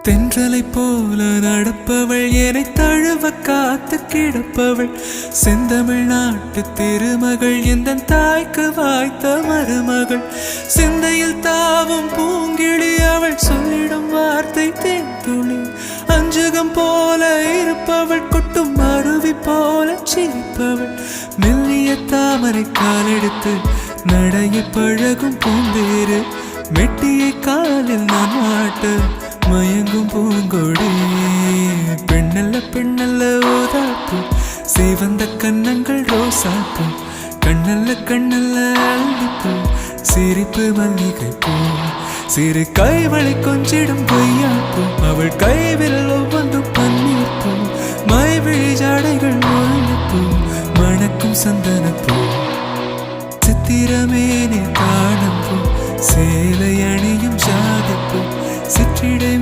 தென்றலை போல நடப்பவள் என்னை தழுவ காத்து கிடப்பவள் செந்தமிழ் நாட்டு திருமகள் எந்த தாய்க்கு வாய்த்த மருமகள் சிந்தையில் தாவும் பூங்கிழி அவள் சொல்லிடும் வார்த்தை தேன்துளி அஞ்சுகம் போல இருப்பவள் கொட்டும் அருவி போல சிரிப்பவள் மெல்லிய தாமரை காலெடுத்து நடைய பழகும் பூந்தேறு மெட்டியை காலில் நான் மாட்ட மயங்கும் பூங்கொடி பெண்ணல்ல பெண்ணல்ல ஓதாப்பு சேவந்த கண்ணங்கள் ரோசாப்பு கண்ணல்ல கண்ணல்ல அள்ளிப்பு சிரிப்பு மல்லிகை பூ சிறு கைவளை கொஞ்சிடும் பொய்யாப்பு அவள் கைவில் ஒவ்வொன்றும் பன்னீர் பூ மைவிழி ஜாடைகள் முல்லைப்பூ மணக்கும் சந்தனப்பூ சித்திரமேனே காணப்பூ சேலை அணியும் ஜாதிப்பூ சிற்றிடமே